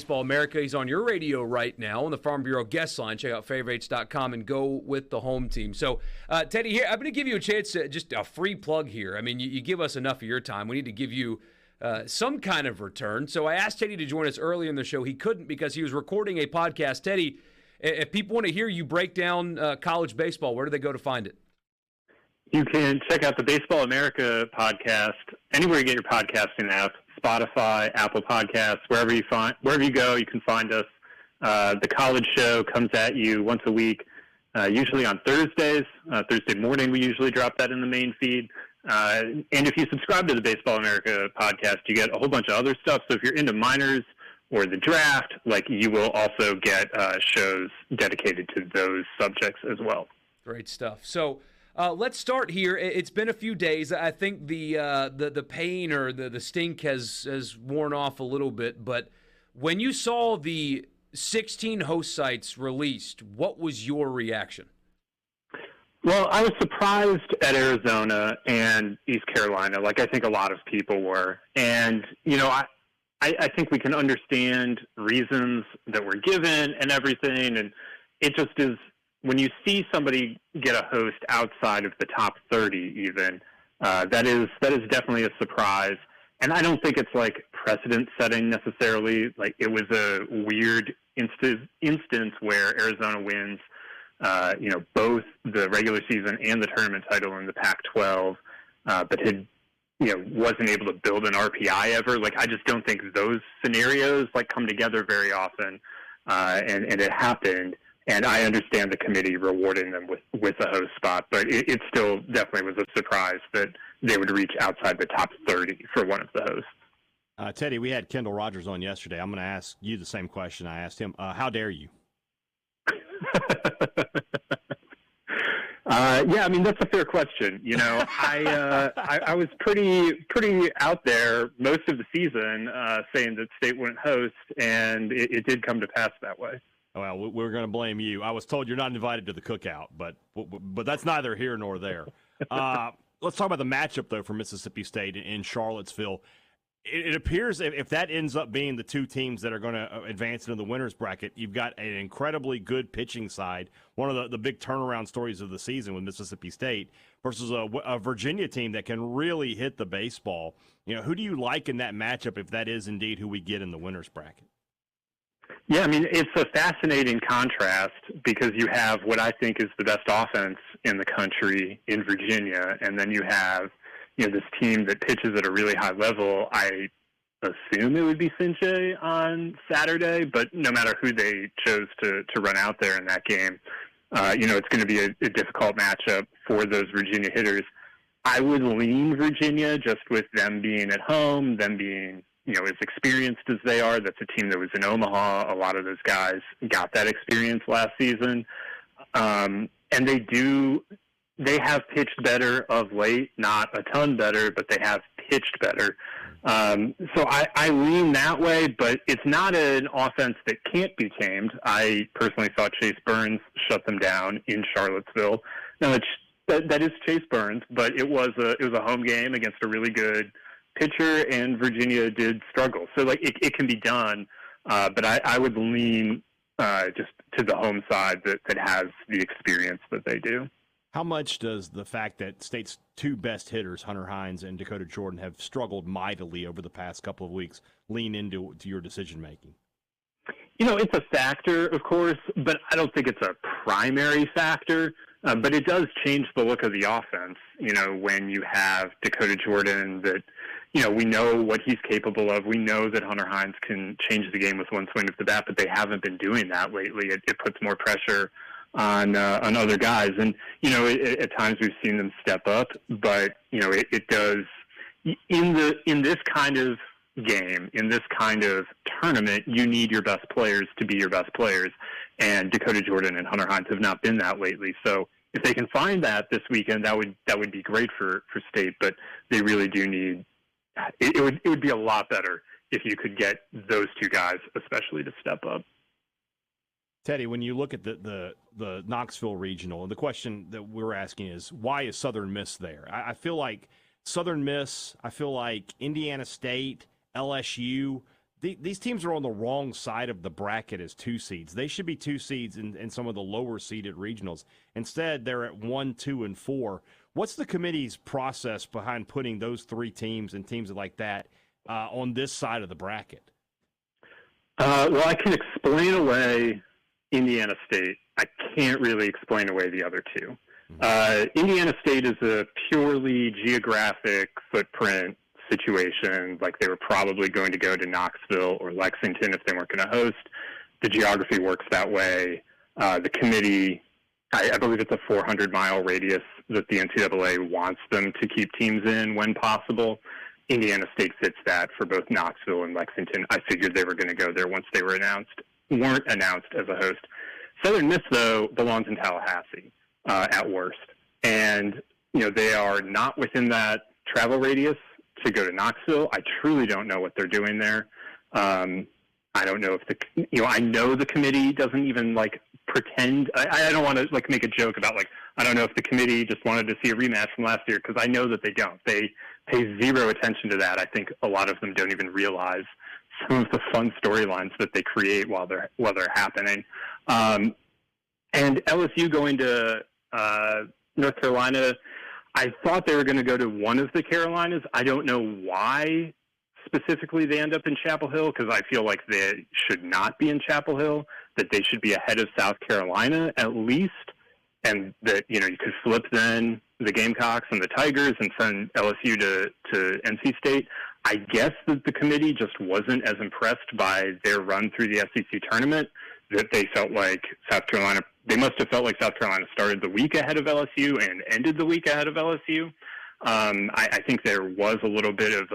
Baseball America. He's on your radio right now on the Farm Bureau guest line. Check out favorites.com and go with the home team. So, Teddy, here I'm going to give you a chance to just a free plug here. I mean, you give us enough of your time. We need to give you some kind of return. So I asked Teddy to join us earlier in the show. He couldn't because he was recording a podcast. Teddy, if people want to hear you break down college baseball, where do they go to find it? You can check out the Baseball America podcast anywhere you get your podcasting out. Spotify, Apple Podcasts, wherever you go, you can find us. The college show comes at you once a week, usually on Thursdays. Thursday morning, we usually drop that in the main feed. And if you subscribe to the Baseball America podcast, you get a whole bunch of other stuff. So if you're into minors or the draft, you will also get shows dedicated to those subjects as well. Great stuff. So let's start here. It's been a few days. I think the pain or the stink has worn off a little bit. But when you saw the 16 host sites released, what was your reaction? Well, I was surprised at Arizona and East Carolina, like I think a lot of people were. And, I think we can understand reasons that were given and everything. And it just is, when you see somebody get a host outside of the top 30 even, that is definitely a surprise. And I don't think it's precedent setting necessarily. It was a weird instance where Arizona wins, both the regular season and the tournament title in the Pac-12, but had, wasn't able to build an RPI ever. I just don't think those scenarios come together very often. And it happened. And I understand the committee rewarding them with a host spot, but it still definitely was a surprise that they would reach outside the top 30 for one of the hosts. Teddy, we had Kendall Rogers on yesterday. I'm going to ask you the same question I asked him. How dare you? Yeah, I mean, that's a fair question. I was pretty out there most of the season saying that State wouldn't host, and it did come to pass that way. Well, we're going to blame you. I was told you're not invited to the cookout, but that's neither here nor there. Let's talk about the matchup, though, for Mississippi State in Charlottesville. It appears if that ends up being the two teams that are going to advance into the winner's bracket, you've got an incredibly good pitching side, one of the big turnaround stories of the season with Mississippi State, versus a Virginia team that can really hit the baseball. Who do you like in that matchup if that is indeed who we get in the winner's bracket? Yeah, I mean, it's a fascinating contrast because you have what I think is the best offense in the country in Virginia, and then you have, this team that pitches at a really high level. I assume it would be Sinche on Saturday, but no matter who they chose to run out there in that game, it's going to be a difficult matchup for those Virginia hitters. I would lean Virginia just with them being at home, them being as experienced as they are. That's a team that was in Omaha. A lot of those guys got that experience last season. And they have pitched better of late, not a ton better, but they have pitched better. So I lean that way, but it's not an offense that can't be tamed. I personally saw Chase Burns shut them down in Charlottesville. Now, that is Chase Burns, but it was a home game against a really good pitcher, and Virginia did struggle. So, it can be done, but I would lean just to the home side that has the experience that they do. How much does the fact that State's two best hitters, Hunter Hines and Dakota Jordan, have struggled mightily over the past couple of weeks lean into your decision-making? It's a factor, of course, but I don't think it's a primary factor. But it does change the look of the offense, when you have Dakota Jordan that, we know what he's capable of. We know that Hunter Hines can change the game with one swing of the bat, but they haven't been doing that lately. It puts more pressure on other guys. And, at times we've seen them step up, but, it does in this kind of game, in this kind of tournament, you need your best players to be your best players. And Dakota Jordan and Hunter Hines have not been that lately. So if they can find that this weekend, that would be great for State, but they really do need it would be a lot better if you could get those two guys especially to step up. Teddy, when you look at the Knoxville Regional, the question that we're asking is, why is Southern Miss there? I feel like Southern Miss, I feel like Indiana State, LSU, these teams are on the wrong side of the bracket as 2 seeds. They should be 2 seeds in some of the lower seeded regionals. Instead, they're at 1, 2, and 4. What's the committee's process behind putting those 3 teams and teams like that on this side of the bracket? Well, I can explain away Indiana State. I can't really explain away the other 2. Indiana State is a purely geographic footprint situation. Like, they were probably going to go to Knoxville or Lexington if they weren't going to host. The geography works that way. The committee, I believe it's a 400-mile radius that the NCAA wants them to keep teams in when possible. Indiana State fits that for both Knoxville and Lexington. I figured they were going to go there once they weren't announced as a host. Southern Miss, though, belongs in Tallahassee at worst. And, they are not within that travel radius to go to Knoxville. I truly don't know what they're doing there. I don't know if I know the committee doesn't even pretend. I don't want to make a joke about I don't know if the committee just wanted to see a rematch from last year, because I know that they don't. They pay zero attention to that. I think a lot of them don't even realize some of the fun storylines that they create while they're happening. And LSU going to North Carolina, I thought they were going to go to one of the Carolinas. I don't know why specifically they end up in Chapel Hill, because I feel like they should not be in Chapel Hill, that they should be ahead of South Carolina at least, and that, you could flip then the Gamecocks and the Tigers and send LSU to NC State. I guess that the committee just wasn't as impressed by their run through the SEC tournament, that they felt like they must have felt like South Carolina started the week ahead of LSU and ended the week ahead of LSU. I think there was a little bit of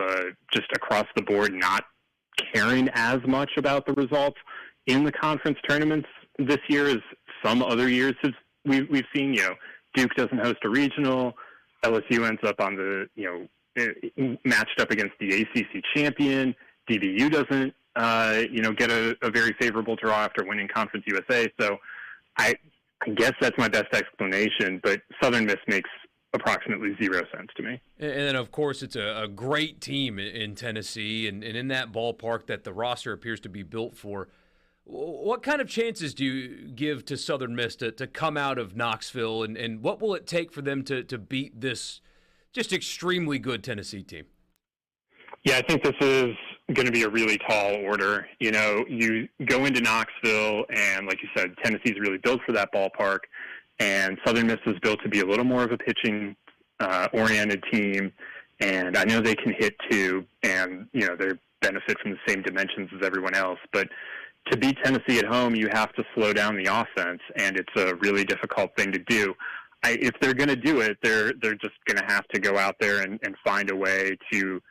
just across the board not caring as much about the results in the conference tournaments this year as some other years we've seen. Duke doesn't host a regional. LSU ends up on the, matched up against the ACC champion. DBU doesn't, get a very favorable draw after winning Conference USA. So I guess that's my best explanation, but Southern Miss makes approximately 0 sense to me. And then, of course, it's a great team in Tennessee and in that ballpark that the roster appears to be built for. What kind of chances do you give to Southern Miss to come out of Knoxville, and what will it take for them to beat this just extremely good Tennessee team? Yeah, I think this is going to be a really tall order. You go into Knoxville, and like you said, Tennessee's really built for that ballpark, and Southern Miss is built to be a little more of a pitching oriented team, and I know they can hit too, and they benefit from the same dimensions as everyone else, but to beat Tennessee at home, you have to slow down the offense, and it's a really difficult thing to do. If they're going to do it, they're just going to have to go out there and find a way to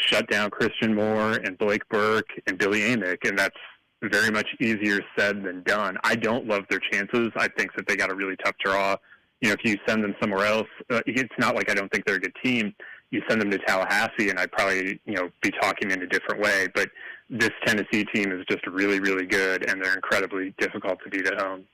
shut down Christian Moore and Blake Burke and Billy Amick, and that's very much easier said than done. I don't love their chances. I think that they got a really tough draw. If you send them somewhere else, it's not like I don't think they're a good team. You send them to Tallahassee, and I'd probably, be talking in a different way. But this Tennessee team is just really, really good, and they're incredibly difficult to beat at home.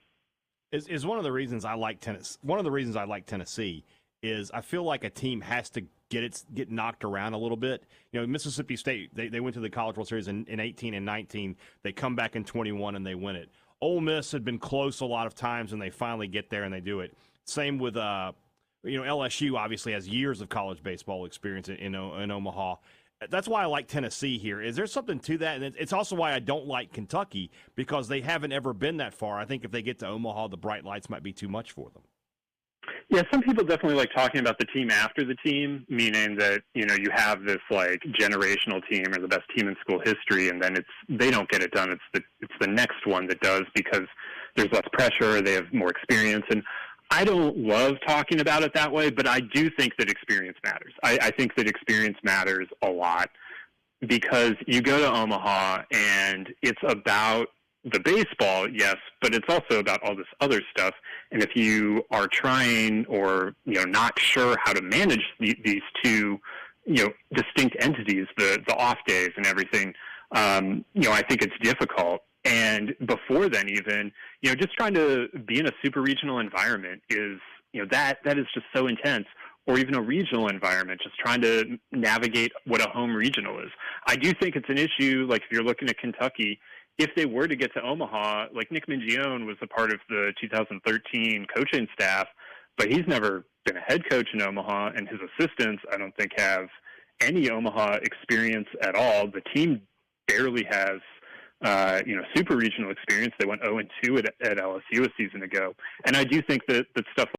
Is one of the reasons I like tennis. One of the reasons I like Tennessee is I feel like a team has to get knocked around a little bit. Mississippi State, they went to the College World Series in 18 and 19. They come back in 21 and they win it. Ole Miss had been close a lot of times, and they finally get there and they do it. Same with LSU obviously has years of college baseball experience in Omaha. That's why I like Tennessee here. Is there something to that? And it's also why I don't like Kentucky, because they haven't ever been that far. I think if they get to Omaha, the bright lights might be too much for them. Yeah, some people definitely like talking about the team after the team, meaning that, you have this generational team or the best team in school history, and then they don't get it done. It's the next one that does, because there's less pressure, they have more experience, and I don't love talking about it that way, but I do think that experience matters. I think that experience matters a lot, because you go to Omaha and it's about the baseball, yes, but it's also about all this other stuff. And if you are trying or, not sure how to manage these two, distinct entities, the off days and everything, I think it's difficult. And before then even, just trying to be in a super regional environment is, that is just so intense. or even a regional environment, just trying to navigate what a home regional is. I do think it's an issue, like if you're looking at Kentucky, if they were to get to Omaha, like Nick Mingione was a part of the 2013 coaching staff, but he's never been a head coach in Omaha, and his assistants, I don't think, have any Omaha experience at all. The team barely has, super regional experience. They went 0-2 at LSU a season ago. And I do think that stuff